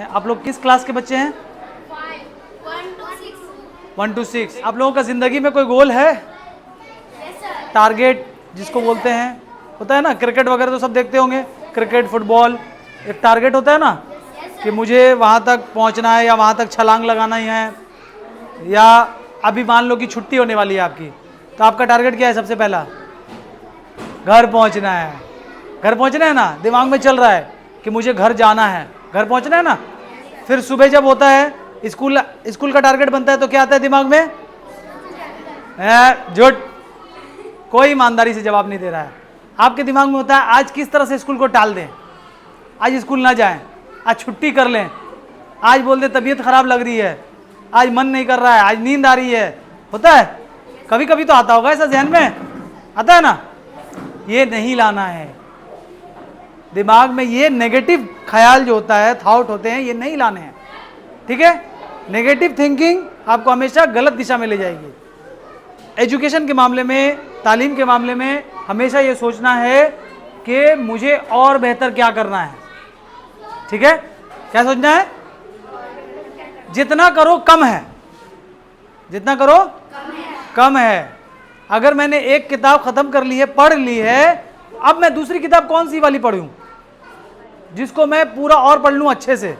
आप लोग किस क्लास के बच्चे हैं? 1 to 6। आप लोगों का जिंदगी में कोई गोल है? टारगेट जिसको बोलते हैं, होता है ना, क्रिकेट वगैरह तो सब देखते होंगे, क्रिकेट फुटबॉल, एक टारगेट होता है ना कि मुझे वहाँ तक पहुँचना है या वहाँ तक छलांग लगाना ही है। या अभी मान लो कि छुट्टी होने वाली है आपकी, तो आपका टारगेट क्या है? सबसे पहला घर पहुँचना है। घर पहुँचना है ना, दिमाग में चल रहा है कि मुझे घर जाना है, घर पहुँचना है ना। फिर सुबह जब होता है स्कूल का टारगेट बनता है तो क्या आता है दिमाग में? झूठ, कोई ईमानदारी से जवाब नहीं दे रहा है। आपके दिमाग में होता है आज किस तरह से स्कूल को टाल दें, आज स्कूल ना जाएं, आज छुट्टी कर लें, आज बोल दे तबीयत खराब लग रही है, आज मन नहीं कर रहा है, आज नींद आ रही है। होता है कभी कभी तो आता होगा ऐसा, जहन में आता है ना। ये नहीं लाना है दिमाग में, ये नेगेटिव ख्याल जो होता है, थॉट होते हैं, ये नहीं लाने हैं, ठीक है। नेगेटिव थिंकिंग आपको हमेशा गलत दिशा में ले जाएगी। एजुकेशन के मामले में, तालीम के मामले में हमेशा ये सोचना है कि मुझे और बेहतर क्या करना है, ठीक है। क्या सोचना है? जितना करो कम है, जितना करो कम है। अगर मैंने एक किताब खत्म कर ली है, पढ़ ली है, अब मैं दूसरी किताब कौन सी वाली पढ़ूं जिसको मैं पूरा और पढ़ लूं अच्छे से,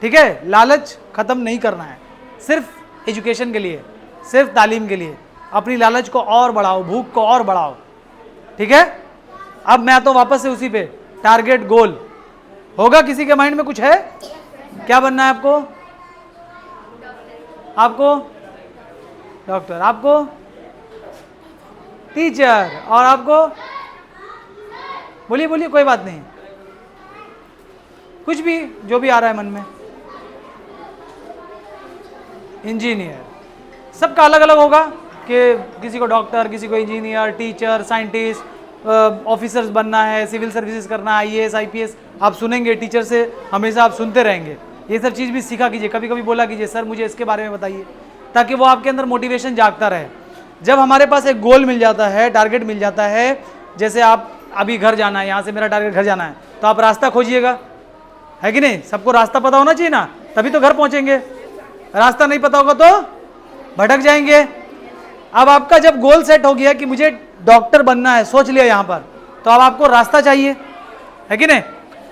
ठीक है। लालच खत्म नहीं करना है, सिर्फ एजुकेशन के लिए, सिर्फ तालीम के लिए अपनी लालच को और बढ़ाओ, भूख को और बढ़ाओ, ठीक है। अब मैं तो वापस से उसी पे, टारगेट गोल होगा। किसी के माइंड में कुछ है? क्या बनना है आपको? आपको डॉक्टर, आपको टीचर, और आपको? बोलिए बोलिए, कोई बात नहीं, कुछ भी जो भी आ रहा है मन में। इंजीनियर, सबका अलग अलग होगा कि किसी को डॉक्टर, किसी को इंजीनियर, टीचर, साइंटिस्ट, ऑफिसर्स बनना है, सिविल सर्विसेज करना है, IAS IPS। आप सुनेंगे टीचर से, हमेशा आप सुनते रहेंगे। ये सब चीज़ भी सीखा कीजिए, कभी कभी बोला कीजिए सर मुझे इसके बारे में बताइए, ताकि वो आपके अंदर मोटिवेशन जागता रहे। जब हमारे पास एक गोल मिल जाता है, टारगेट मिल जाता है, जैसे आप अभी घर जाना है, यहाँ से मेरा टारगेट घर जाना है, तो आप रास्ता खोजिएगा, है कि नहीं। सबको रास्ता पता होना चाहिए ना, तभी तो घर पहुँचेंगे। रास्ता नहीं पता होगा तो भटक जाएंगे। अब आपका जब गोल सेट हो गया कि मुझे डॉक्टर बनना है, सोच लिया यहाँ पर, तो अब आपको रास्ता चाहिए, है कि नहीं।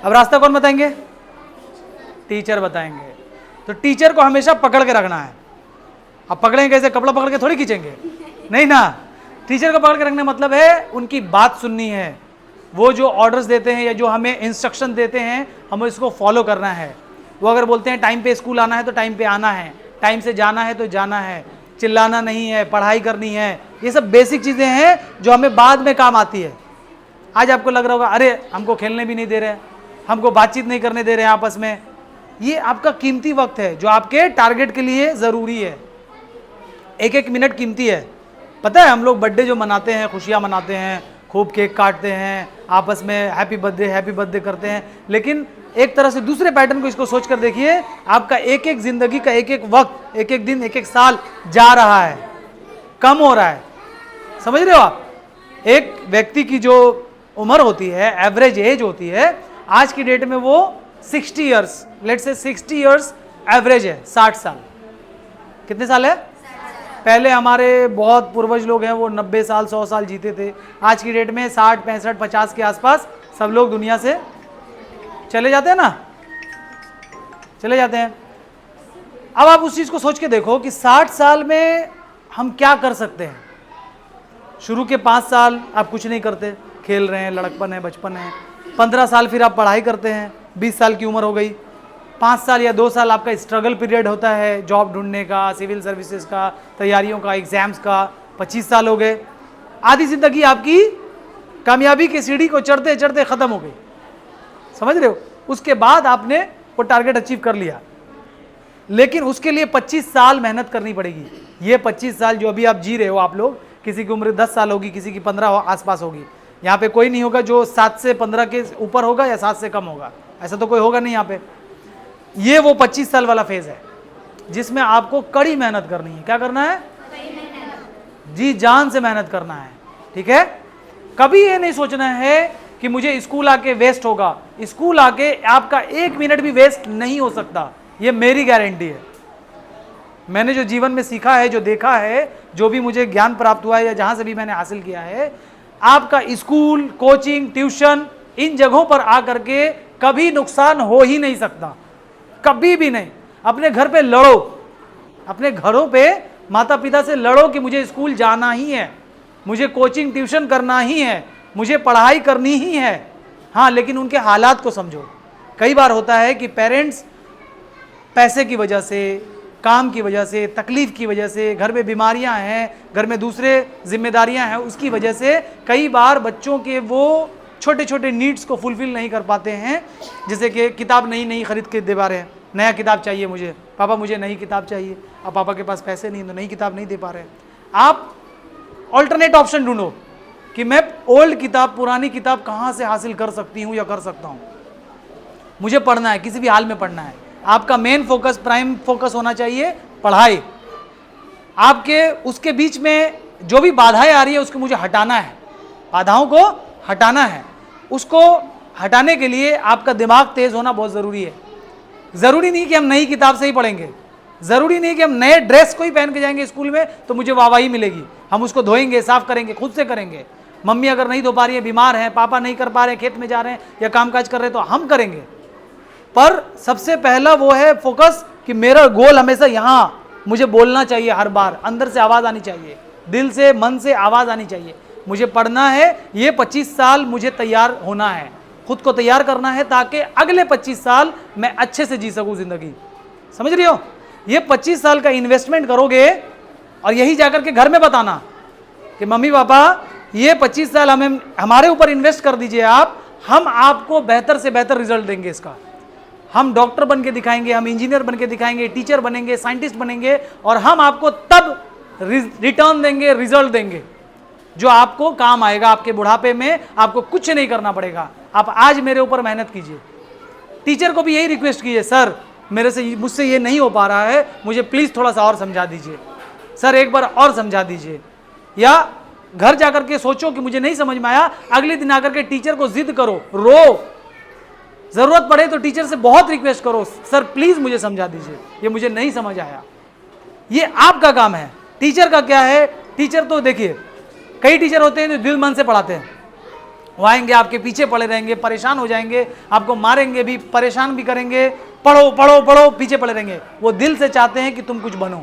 अब रास्ता कौन बताएंगे? टीचर बताएंगे। तो टीचर को हमेशा पकड़ के रखना है। अब पकड़ेंगे कैसे? कपड़ा पकड़ के थोड़ी खींचेंगे, नहीं ना। टीचर को पकड़ के रखने मतलब है उनकी बात सुननी है, वो जो ऑर्डर्स देते हैं या जो हमें इंस्ट्रक्शन देते हैं हमें इसको फॉलो करना है। वो अगर बोलते हैं टाइम पे स्कूल आना है तो टाइम पे आना है, टाइम से जाना है तो जाना है, चिल्लाना नहीं है, पढ़ाई करनी है। ये सब बेसिक चीज़ें हैं जो हमें बाद में काम आती है। आज आपको लग रहा होगा अरे हमको खेलने भी नहीं दे रहे, हमको बातचीत नहीं करने दे रहे हैं आपस में। ये आपका कीमती वक्त है जो आपके टारगेट के लिए ज़रूरी है। एक एक मिनट कीमती है। पता है हम लोग बर्थडे जो मनाते हैं, खुशियाँ मनाते हैं, खूब केक काटते हैं, आपस में हैप्पी बर्थडे करते हैं, लेकिन एक तरह से दूसरे पैटर्न को इसको सोच कर देखिए, आपका एक एक जिंदगी का एक एक वक्त, एक एक दिन, एक एक साल जा रहा है, कम हो रहा है। समझ रहे हो आप? एक व्यक्ति की जो उम्र होती है, एवरेज एज होती है, आज की डेट में वो 60 years, let's say 60 years average है, 60 साल। कितने साल है? पहले हमारे बहुत पूर्वज लोग हैं वो 90 साल 100 साल जीते थे। आज की डेट में 60 65 50 के आसपास सब लोग दुनिया से चले जाते हैं ना, चले जाते हैं। अब आप उस चीज़ को सोच के देखो कि 60 साल में हम क्या कर सकते हैं। शुरू के 5 साल आप कुछ नहीं करते, खेल रहे हैं, लड़कपन है, बचपन है। 15 साल फिर आप पढ़ाई करते हैं, 20 साल की उम्र हो गई। 5 साल या 2 साल आपका स्ट्रगल पीरियड होता है, जॉब ढूंढने का, सिविल सर्विसेज का, तैयारियों का, एग्जाम्स का। 25 साल हो गए। आधी ज़िंदगी आपकी कामयाबी की सीढ़ी को चढ़ते चढ़ते ख़त्म हो गई। समझ रहे हो? उसके बाद आपने वो टारगेट अचीव कर लिया, लेकिन उसके लिए 25 साल मेहनत करनी पड़ेगी। ये 25 साल जो अभी आप जी रहे हो, आप लोग, किसी की उम्र 10 साल होगी, किसी की 15 आसपास होगी। यहाँ पे कोई नहीं होगा जो 7 से 15 के ऊपर होगा या 7 से कम होगा, ऐसा तो कोई होगा नहीं यहाँ पे। ये वो 25 साल वाला फेज है जिसमें आपको कड़ी मेहनत करनी है। क्या करना है? जी जान से मेहनत करना है, ठीक है। कभी ये नहीं सोचना है कि मुझे स्कूल आके वेस्ट होगा। स्कूल आके आपका 1 मिनट भी वेस्ट नहीं हो सकता, ये मेरी गारंटी है। मैंने जो जीवन में सीखा है, जो देखा है, जो भी मुझे ज्ञान प्राप्त हुआ है या जहां से भी मैंने हासिल किया है, आपका स्कूल, कोचिंग, ट्यूशन, इन जगहों पर आकर के कभी नुकसान हो ही नहीं सकता, कभी भी नहीं। अपने घर पे लड़ो, अपने घरों पे माता पिता से लड़ो कि मुझे स्कूल जाना ही है, मुझे कोचिंग ट्यूशन करना ही है, मुझे पढ़ाई करनी ही है। हाँ, लेकिन उनके हालात को समझो। कई बार होता है कि पेरेंट्स पैसे की वजह से, काम की वजह से, तकलीफ की वजह से, घर में बीमारियां हैं, घर में दूसरे जिम्मेदारियां हैं, उसकी वजह से कई बार बच्चों के वो छोटे छोटे नीड्स को फुलफिल नहीं कर पाते हैं। जैसे कि किताब नई खरीद के दे पा रहे हैं, नया किताब चाहिए मुझे, पापा मुझे नई किताब चाहिए। अब पापा के पास पैसे नहीं तो नई किताब नहीं दे पा रहे हैं। आप ऑल्टरनेट ऑप्शन ढूंढो कि मैं ओल्ड किताब, पुरानी किताब कहाँ से हासिल कर सकती हूँ या कर सकता हूँ। मुझे पढ़ना है, किसी भी हाल में पढ़ना है। आपका मेन फोकस, प्राइम फोकस होना चाहिए पढ़ाई। आपके उसके बीच में जो भी बाधाएं आ रही है उसको मुझे हटाना है, बाधाओं को हटाना है। उसको हटाने के लिए आपका दिमाग तेज होना बहुत ज़रूरी है। ज़रूरी नहीं कि हम नई किताब से ही पढ़ेंगे, ज़रूरी नहीं कि हम नए ड्रेस को ही पहन के जाएंगे स्कूल में तो मुझे वाहवाही मिलेगी। हम उसको धोएंगे, साफ करेंगे, खुद से करेंगे। मम्मी अगर नहीं धो पा रही है, बीमार है, पापा नहीं कर पा रहे, खेत में जा रहे हैं या कामकाज कर रहे हैं, तो हम करेंगे। पर सबसे पहला वो है फोकस कि मेरा गोल हमेशा यहाँ, मुझे बोलना चाहिए हर बार, अंदर से आवाज़ आनी चाहिए, दिल से, मन से आवाज़ आनी चाहिए। मुझे पढ़ना है, ये 25 साल मुझे तैयार होना है, खुद को तैयार करना है ताकि अगले 25 साल मैं अच्छे से जी सकूँ ज़िंदगी। समझ रही हो? ये 25 साल का इन्वेस्टमेंट करोगे और यही जाकर के घर में बताना कि मम्मी पापा ये 25 साल हमें, हमारे ऊपर इन्वेस्ट कर दीजिए आप, हम आपको बेहतर से बेहतर रिजल्ट देंगे इसका। हम डॉक्टर बन के दिखाएंगे, हम इंजीनियर बन के दिखाएंगे, टीचर बनेंगे, साइंटिस्ट बनेंगे, और हम आपको तब रिटर्न देंगे, रिजल्ट देंगे जो आपको काम आएगा। आपके बुढ़ापे में आपको कुछ नहीं करना पड़ेगा। आप आज मेरे ऊपर मेहनत कीजिए। टीचर को भी यही रिक्वेस्ट कीजिए, सर मुझसे ये नहीं हो पा रहा है, मुझे प्लीज़ थोड़ा सा और समझा दीजिए, सर एक बार और समझा दीजिए। या घर जाकर के सोचो कि मुझे नहीं समझ में आया, अगले दिन आकर के टीचर को जिद करो, रो, जरूरत पड़े तो टीचर से बहुत रिक्वेस्ट करो, सर प्लीज मुझे समझा दीजिए, ये मुझे नहीं समझ आया। ये आपका काम है। टीचर का क्या है? टीचर तो देखिए, कई टीचर होते हैं जो दिल मन से पढ़ाते हैं। वो आएंगे, आपके पीछे पड़े रहेंगे, परेशान हो जाएंगे, आपको मारेंगे भी, परेशान भी करेंगे, पढ़ो पढ़ो पढ़ो, पीछे पड़े रहेंगे। वो दिल से चाहते हैं कि तुम कुछ बनो।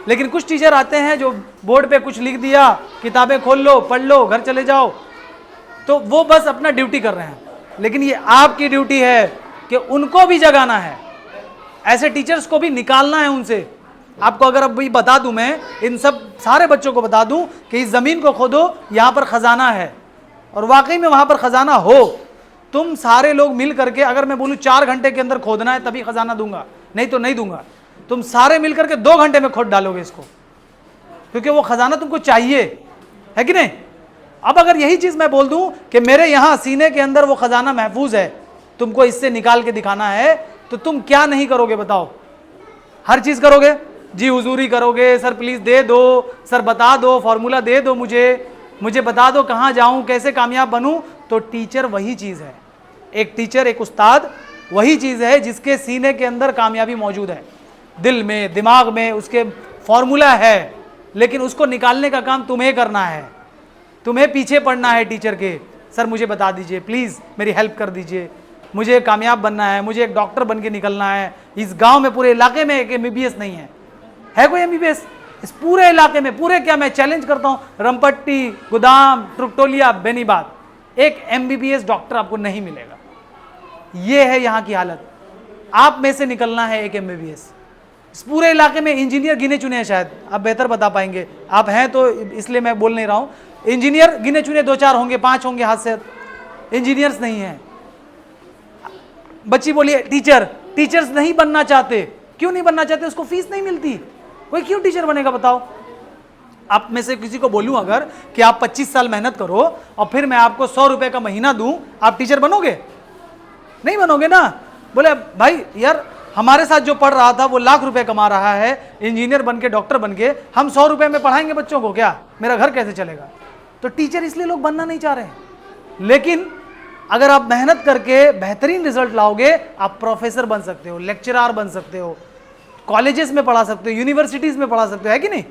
लेकिन कुछ टीचर आते हैं जो बोर्ड पे कुछ लिख दिया, किताबें खोल लो, पढ़ लो, घर चले जाओ, तो वो बस अपना ड्यूटी कर रहे हैं। लेकिन ये आपकी ड्यूटी है कि उनको भी जगाना है, ऐसे टीचर्स को भी निकालना है उनसे। आपको अगर अभी बता दूं, मैं इन सब सारे बच्चों को बता दूं कि इस ज़मीन को खोदो, यहाँ पर ख़जाना है, और वाकई में वहाँ पर ख़जाना हो। तुम सारे लोग मिल करके, अगर मैं बोलूँ 4 घंटे के अंदर खोदना है तभी ख़जाना दूंगा, नहीं तो नहीं दूंगा। तुम सारे मिल करके 2 घंटे में खोद डालोगे इसको, क्योंकि वो ख़जाना तुमको चाहिए, है कि नहीं? अब अगर यही चीज़ मैं बोल दूं कि मेरे यहाँ सीने के अंदर वो ख़जाना महफूज है, तुमको इससे निकाल के दिखाना है, तो तुम क्या नहीं करोगे बताओ? हर चीज़ करोगे जी, हुजूरी करोगे, सर प्लीज़ दे दो, सर बता दो, फॉर्मूला दे दो, मुझे बता दो कहाँ जाऊँ, कैसे कामयाब बनूँ। तो टीचर वही चीज़ है, एक टीचर, एक उस्ताद वही चीज़ है जिसके सीने के अंदर कामयाबी मौजूद है, दिल में, दिमाग में उसके फॉर्मूला है। लेकिन उसको निकालने का काम तुम्हें करना है, तुम्हें पीछे पड़ना है टीचर के। सर मुझे बता दीजिए, प्लीज़ मेरी हेल्प कर दीजिए, मुझे कामयाब बनना है, मुझे एक डॉक्टर बन के निकलना है। इस गांव में, पूरे इलाके में एक MBBS नहीं है कोई MBBS इस पूरे इलाके में? पूरे क्या, मैं चैलेंज करता हूँ, रमपट्टी, गोदाम, ट्रुकटोलिया, बेनीबाद, एक MBBS डॉक्टर आपको नहीं मिलेगा। ये है यहाँ की हालत। आप में से निकलना है एक MBBS। इस पूरे इलाके में इंजीनियर गिने चुने हैं, शायद आप बेहतर बता पाएंगे, आप हैं तो इसलिए मैं बोल नहीं रहा हूँ। इंजीनियर गिने चुने 2-4 होंगे, 5 होंगे हाथ से, इंजीनियर्स नहीं हैं। बच्ची बोलिए टीचर्स नहीं बनना चाहते। क्यों नहीं बनना चाहते? उसको फीस नहीं मिलती। कोई क्यों टीचर बनेगा बताओ? आप में से किसी को बोलूं अगर कि आप 25 साल मेहनत करो और फिर मैं आपको 100 रुपए का महीना दूं, आप टीचर बनोगे? नहीं बनोगे ना। बोले भाई यार, हमारे साथ जो पढ़ रहा था वो लाख रुपए कमा रहा है, इंजीनियर बन के, डॉक्टर बन के, हम 100 रुपए में पढ़ाएंगे बच्चों को, क्या मेरा घर कैसे चलेगा? तो टीचर इसलिए लोग बनना नहीं चाह रहे हैं। लेकिन अगर आप मेहनत करके बेहतरीन रिजल्ट लाओगे, आप प्रोफेसर बन सकते हो, लेक्चरर बन सकते हो, कॉलेजेस में पढ़ा सकते हो, यूनिवर्सिटीज में पढ़ा सकते हो, है कि नहीं?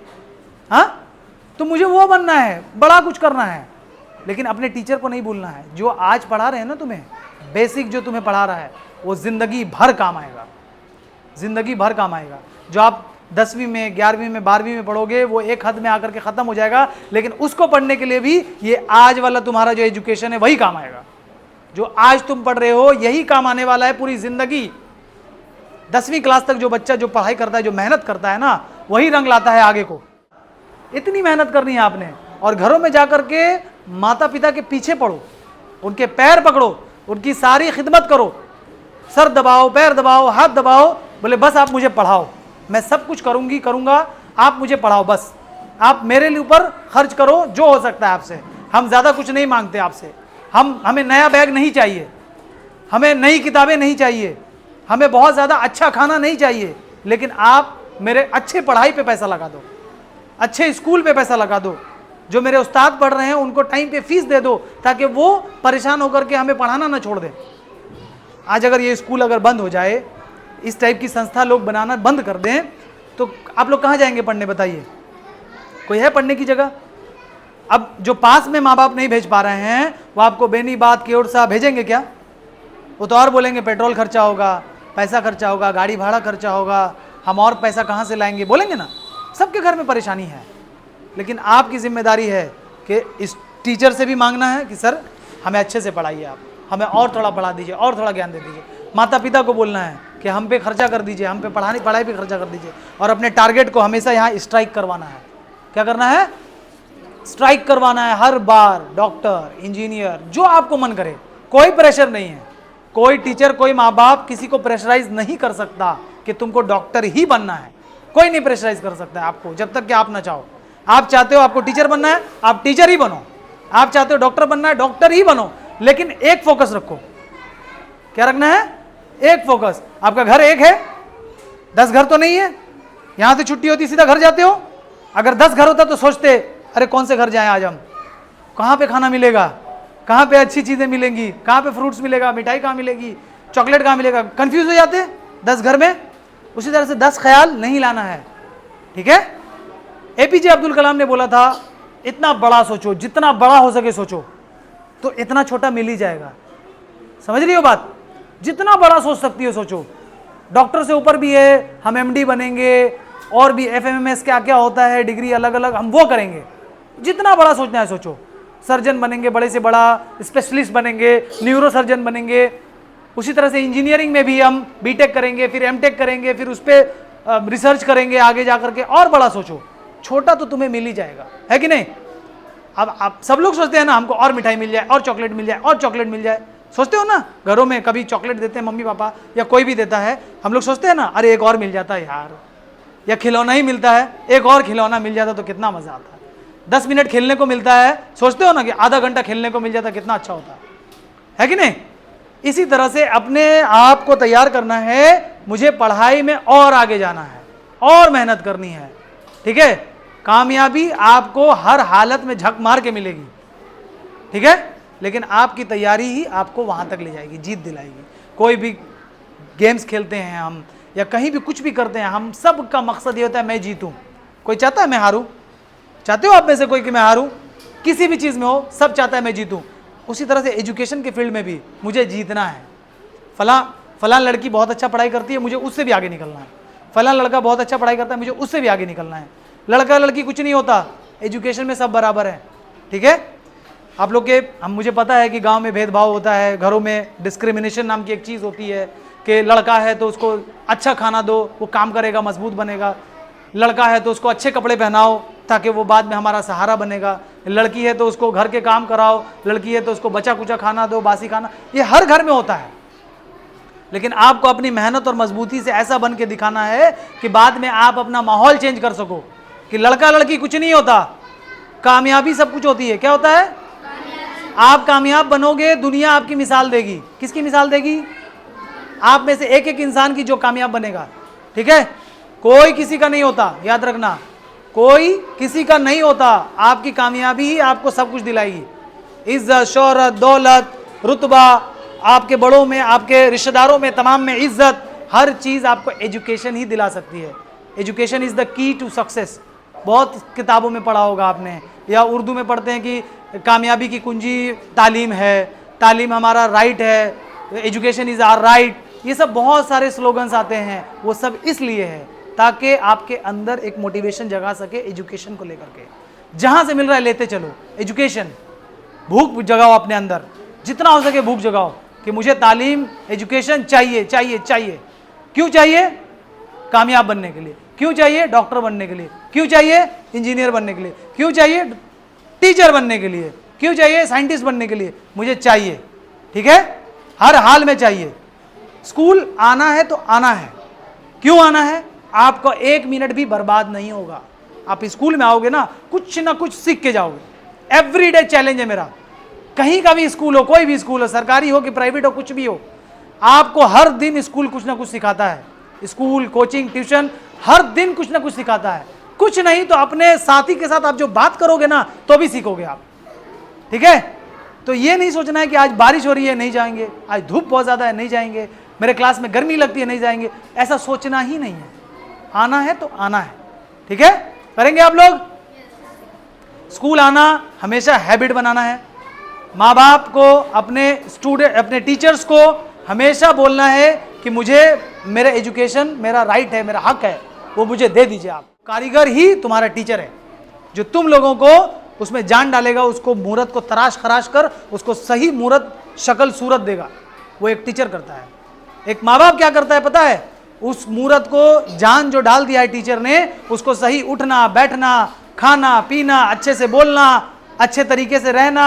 हाँ, तो मुझे वो बनना है, बड़ा कुछ करना है, लेकिन अपने टीचर को नहीं भूलना है। जो आज पढ़ा रहे हैं ना तुम्हें, बेसिक जो तुम्हें पढ़ा रहा है, वो जिंदगी भर काम आएगा, जिंदगी भर काम आएगा। जो आप 10वीं में, 11वीं में, 12वीं में पढ़ोगे, वो एक हद में आकर के खत्म हो जाएगा, लेकिन उसको पढ़ने के लिए भी ये आज वाला तुम्हारा जो एजुकेशन है वही काम आएगा। जो आज तुम पढ़ रहे हो यही काम आने वाला है पूरी जिंदगी। 10वीं क्लास तक जो बच्चा जो पढ़ाई करता है, जो मेहनत करता है ना, वही रंग लाता है आगे को। इतनी मेहनत करनी है आपने, और घरों में जाकर के माता पिता के पीछे पड़ो, उनके पैर पकड़ो, उनकी सारी खिदमत करो, सर दबाओ, पैर दबाओ, हाथ दबाओ, बोले बस आप मुझे पढ़ाओ, मैं सब कुछ करूंगा, आप मुझे पढ़ाओ, बस आप मेरे लिए ऊपर खर्च करो जो हो सकता है आपसे। हम ज़्यादा कुछ नहीं मांगते आपसे, हमें नया बैग नहीं चाहिए, हमें नई किताबें नहीं चाहिए, हमें बहुत ज़्यादा अच्छा खाना नहीं चाहिए, लेकिन आप मेरे अच्छे पढ़ाई पे पैसा लगा दो, अच्छे स्कूल पे पैसा लगा दो, जो मेरे उस्ताद पढ़ रहे हैं उनको टाइम पे फीस दे दो, ताकि वो परेशान होकर के हमें पढ़ाना ना छोड़ दें। आज अगर ये स्कूल अगर बंद हो जाए, इस टाइप की संस्था लोग बनाना बंद कर दें, तो आप लोग कहाँ जाएंगे पढ़ने? बताइए, कोई है पढ़ने की जगह? अब जो पास में माँ बाप नहीं भेज पा रहे हैं, वो आपको बेनीबाद की ओर से भेजेंगे क्या? वो तो और बोलेंगे पेट्रोल खर्चा होगा, पैसा खर्चा होगा, गाड़ी भाड़ा खर्चा होगा, हम और पैसा कहाँ से लाएंगे, बोलेंगे ना। सबके घर में परेशानी है, लेकिन आपकी जिम्मेदारी है कि इस टीचर से भी मांगना है कि सर हमें अच्छे से पढ़ाइए, आप हमें और थोड़ा पढ़ा दीजिए, और थोड़ा ज्ञान दे दीजिए। माता पिता को बोलना है कि हम पे खर्चा कर दीजिए, हम पे पढ़ाई पे खर्चा कर दीजिए, और अपने टारगेट को हमेशा यहाँ स्ट्राइक करवाना है। क्या करना है? स्ट्राइक करवाना है हर बार। डॉक्टर, इंजीनियर, जो आपको मन करे, कोई प्रेशर नहीं है। कोई टीचर, कोई माँ बाप किसी को प्रेशराइज नहीं कर सकता कि तुमको डॉक्टर ही बनना है। कोई नहीं प्रेशराइज कर सकता है आपको, जब तक कि आप ना चाहो। आप चाहते हो आपको टीचर बनना है, आप टीचर ही बनो। आप चाहते हो डॉक्टर बनना है, डॉक्टर ही बनो, लेकिन एक फोकस रखो। क्या रखना है? एक फोकस। आपका घर एक है, 10 घर तो नहीं है। यहां से छुट्टी होती सीधा घर जाते हो। अगर 10 घर होता तो सोचते अरे कौन से घर जाएं आज हम, कहाँ पे खाना मिलेगा, कहाँ पे अच्छी चीजें मिलेंगी, कहाँ पे फ्रूट्स मिलेगा, मिठाई कहाँ मिलेगी, चॉकलेट कहाँ मिलेगा, कंफ्यूज हो जाते 10 घर में। उसी तरह से 10 ख्याल नहीं लाना है, ठीक है। एपीजे अब्दुल कलाम ने बोला था, इतना बड़ा सोचो, जितना बड़ा हो सके सोचो, तो इतना छोटा मिल ही जाएगा। समझ रही हो बात? जितना बड़ा सोच सकती हो सोचो। डॉक्टर से ऊपर भी है, हम एमडी बनेंगे, और भी एफएमएमएस क्या क्या होता है, डिग्री अलग अलग, हम वो करेंगे। जितना बड़ा सोचना है सोचो। सर्जन बनेंगे, बड़े से बड़ा स्पेशलिस्ट बनेंगे, न्यूरो सर्जन बनेंगे। उसी तरह से इंजीनियरिंग में भी हम बीटेक करेंगे, फिर एमटेक करेंगे, फिर उस पर रिसर्च करेंगे आगे जा करके। और बड़ा सोचो, छोटा तो तुम्हें मिल ही जाएगा, है कि नहीं। अब आप सब लोग सोचते हैं ना, हमको और मिठाई मिल जाए, और चॉकलेट मिल जाए, और चॉकलेट मिल जाए। सोचते हो ना, घरों में कभी चॉकलेट देते हैं मम्मी पापा या कोई भी देता है, हम लोग सोचते हैं ना, अरे एक और मिल जाता है यार, या खिलौना ही मिलता है, एक और खिलौना मिल जाता तो कितना मजा आता है। 10 मिनट खेलने को मिलता है, सोचते हो ना कि आधा घंटा खेलने को मिल जाता कितना अच्छा होता है कि नहीं। इसी तरह से अपने आप को तैयार करना है, मुझे पढ़ाई में और आगे जाना है, और मेहनत करनी है, ठीक है। कामयाबी आपको हर हालत में झक मार के मिलेगी, ठीक है, लेकिन आपकी तैयारी ही आपको वहां तक ले जाएगी, जीत दिलाएगी। कोई भी गेम्स खेलते हैं हम, या कहीं भी कुछ भी करते हैं, हम सब का मकसद ये होता है मैं जीतूं। कोई चाहता है मैं हारूं? चाहते हो आप में से कोई कि मैं हारूं? किसी भी चीज़ में हो, सब चाहता है मैं जीतूं। उसी तरह से एजुकेशन के फील्ड में भी मुझे जीतना है। फलां लड़की बहुत अच्छा पढ़ाई करती है, मुझे उससे भी आगे निकलना है। फलां लड़का बहुत अच्छा पढ़ाई करता है, मुझे उससे भी आगे निकलना है। लड़का लड़की कुछ नहीं होता, एजुकेशन में सब बराबर है, ठीक है। आप लोग के मुझे पता है कि गांव में भेदभाव होता है, घरों में डिस्क्रिमिनेशन नाम की एक चीज़ होती है कि लड़का है तो उसको अच्छा खाना दो, वो काम करेगा, मजबूत बनेगा। लड़का है तो उसको अच्छे कपड़े पहनाओ ताकि वो बाद में हमारा सहारा बनेगा। लड़की है तो उसको घर के काम कराओ, लड़की है तो उसको बचा कुचा खाना दो, बासी खाना। ये हर घर में होता है, लेकिन आपको अपनी मेहनत और मजबूती से ऐसा बन के दिखाना है कि बाद में आप अपना माहौल चेंज कर सको कि लड़का लड़की कुछ नहीं होता, कामयाबी सब कुछ होती है। क्या होता है? आप कामयाब बनोगे, दुनिया आपकी मिसाल देगी। किसकी मिसाल देगी? आप में से एक एक इंसान की जो कामयाब बनेगा, ठीक है। कोई किसी का नहीं होता, याद रखना, कोई किसी का नहीं होता। आपकी कामयाबी ही आपको सब कुछ दिलाएगी। इज्जत, शोहरत, दौलत, रुतबा, आपके बड़ों में, आपके रिश्तेदारों में, तमाम में इज्जत, हर चीज़ आपको एजुकेशन ही दिला सकती है। Education is the key to success. बहुत किताबों में पढ़ा होगा आपने, या उर्दू में पढ़ते हैं कि कामयाबी की कुंजी तालीम है, तालीम हमारा राइट है, एजुकेशन इज़ आवर राइट। ये सब बहुत सारे स्लोगन्स आते हैं, वो सब इसलिए है ताकि आपके अंदर एक मोटिवेशन जगा सके एजुकेशन को लेकर के। जहाँ से मिल रहा है लेते चलो। एजुकेशन, भूख जगाओ अपने अंदर, जितना हो सके भूख जगाओ कि मुझे तालीम, एजुकेशन चाहिए चाहिए चाहिए। क्यों चाहिए? कामयाब बनने के लिए। क्यों चाहिए? डॉक्टर बनने के लिए। क्यों चाहिए? इंजीनियर बनने के लिए। क्यों चाहिए? टीचर बनने के लिए। क्यों चाहिए? साइंटिस्ट बनने के लिए। मुझे चाहिए, ठीक है, हर हाल में चाहिए। स्कूल आना है तो आना है। क्यों आना है? आपको 1 मिनट भी बर्बाद नहीं होगा। आप स्कूल में आओगे ना, कुछ ना कुछ सीख के जाओगे। एवरीडे चैलेंज है मेरा। कहीं का भी स्कूल हो, कोई भी स्कूल हो, सरकारी हो कि प्राइवेट हो, कुछ भी हो, आपको हर दिन स्कूल कुछ ना कुछ सिखाता है। स्कूल, कोचिंग, ट्यूशन हर दिन कुछ ना कुछ सिखाता है। कुछ नहीं तो अपने साथी के साथ आप जो बात करोगे ना तो भी सीखोगे आप, ठीक है। तो ये नहीं सोचना है कि आज बारिश हो रही है नहीं जाएंगे, आज धूप बहुत ज़्यादा है नहीं जाएंगे, मेरे क्लास में गर्मी लगती है नहीं जाएंगे, ऐसा सोचना ही नहीं है। आना है तो आना है, ठीक है। करेंगे आप लोग? स्कूल आना हमेशा हैबिट बनाना है। माँ बाप को, अपने स्टूडेंट, अपने टीचर्स को हमेशा बोलना है कि मुझे मेरा एजुकेशन मेरा राइट है, मेरा हक है, वो मुझे दे दीजिए आप। कारीगर ही तुम्हारा टीचर है, जो तुम लोगों को उसमें जान डालेगा, उसको मूरत को तराश खराश कर उसको सही मूरत, शक्ल, सूरत देगा, वो एक टीचर करता है। एक माँ बाप क्या करता है पता है? उस मूरत को जान जो डाल दिया है टीचर ने, उसको सही उठना, बैठना, खाना, पीना, अच्छे से बोलना, अच्छे तरीके से रहना,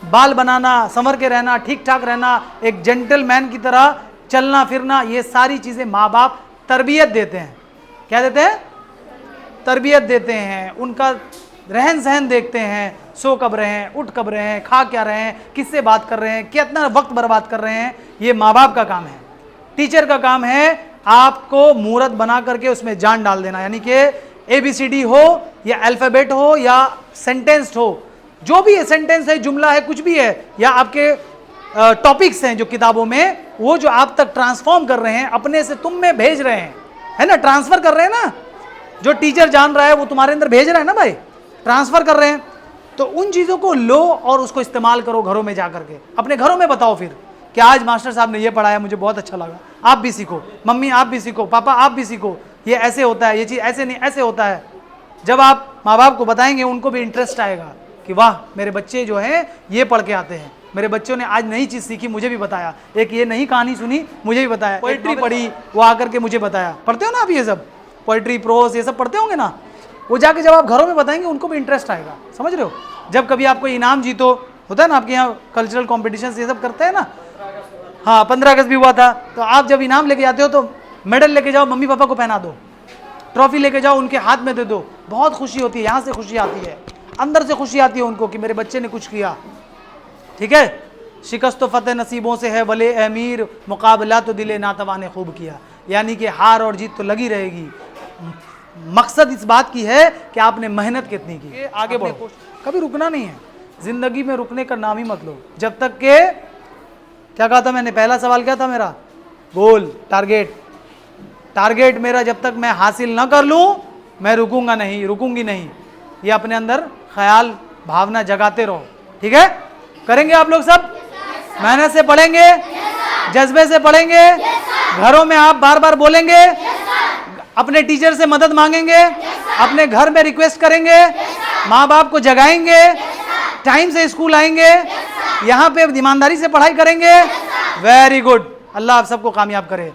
बाल बनाना, संवर के रहना, ठीक ठाक रहना, एक जेंटलमैन की तरह चलना फिरना, ये सारी चीज़ें माँ बाप तरबियत देते हैं। क्या देते हैं? तरबियत देते हैं। उनका रहन सहन देखते हैं, सो कब रहे हैं, उठ कब रहे हैं, खा क्या रहे हैं, किससे बात कर रहे हैं, कितना वक्त बर्बाद कर रहे हैं, ये माँ बाप का काम है। टीचर का काम है आपको मूरत बना करके उसमें जान डाल देना, यानी कि ABCD हो या अल्फ़ाबेट हो या सेंटेंस हो, जो भी है, सेंटेंस है, जुमला है, कुछ भी है, या आपके टॉपिक्स हैं जो किताबों में, वो जो आप तक ट्रांसफॉर्म कर रहे हैं, अपने से तुम में भेज रहे हैं, है ना, ट्रांसफर कर रहे हैं ना। जो टीचर जान रहा है वो तुम्हारे अंदर भेज रहा है ना भाई, ट्रांसफर कर रहे हैं। तो उन चीज़ों को लो और उसको इस्तेमाल करो घरों में जा करके, अपने घरों में बताओ फिर कि आज मास्टर साहब ने ये पढ़ाया, मुझे बहुत अच्छा लगा, आप भी सीखो, मम्मी आप भी सीखो, पापा आप भी सीखो, ये ऐसे होता है, ये चीज़ ऐसे नहीं ऐसे होता है। जब आप माँ बाप को बताएंगे, उनको भी इंटरेस्ट आएगा कि वाह मेरे बच्चे जो हैं ये पढ़ के आते हैं, मेरे बच्चों ने आज नई चीज़ सीखी, मुझे भी बताया, एक ये नई कहानी सुनी, मुझे भी बताया, पोइट्री पढ़ी, वो आकर के मुझे बताया। पढ़ते हो ना आप ये सब पोइट्री, प्रोज, ये सब पढ़ते होंगे ना। वो जाके जब आप घरों में बताएंगे उनको भी इंटरेस्ट आएगा, समझ रहे हो। जब कभी आपको इनाम जीतो, होता है ना आपके यहाँ कल्चरल कॉम्पिटिशन ये सब करते हैं ना, हाँ 15 अगस्त भी हुआ था, तो आप जब इनाम लेके जाते हो तो मेडल लेके जाओ, मम्मी पापा को पहना दो, ट्रॉफी लेके जाओ, उनके हाथ में दे दो, बहुत खुशी होती है, यहाँ से खुशी आती है, अंदर से खुशी आती है उनको कि मेरे बच्चे ने कुछ किया, ठीक है। शिकस्त फतेह नसीबों से है वले अमीर, मुकाबला तो दिले नातवा ने खूब किया, यानी कि हार और जीत तो लगी रहेगी। मकसद इस बात की है कि आपने मेहनत कितनी की, आगे बढ़ो, कभी रुकना नहीं है जिंदगी में, रुकने का नाम ही मत लो जब तक के, क्या कहा था मैंने, पहला सवाल क्या था मेरा, गोल, टारगेट, टारगेट मेरा जब तक मैं हासिल न कर लूं मैं रुकूंगा नहीं, रुकूंगी नहीं। ये अपने अंदर ख्याल, भावना जगाते रहो, ठीक है। करेंगे आप लोग सब? मेहनत से पढ़ेंगे, जज्बे से पढ़ेंगे, घरों में आप बार बार बोलेंगे, अपने टीचर से मदद मांगेंगे, अपने घर में रिक्वेस्ट करेंगे, माँ बाप को जगाएंगे, टाइम से स्कूल आएंगे, यहाँ पे ईमानदारी से पढ़ाई करेंगे। वेरी गुड, अल्लाह आप सबको कामयाब करे।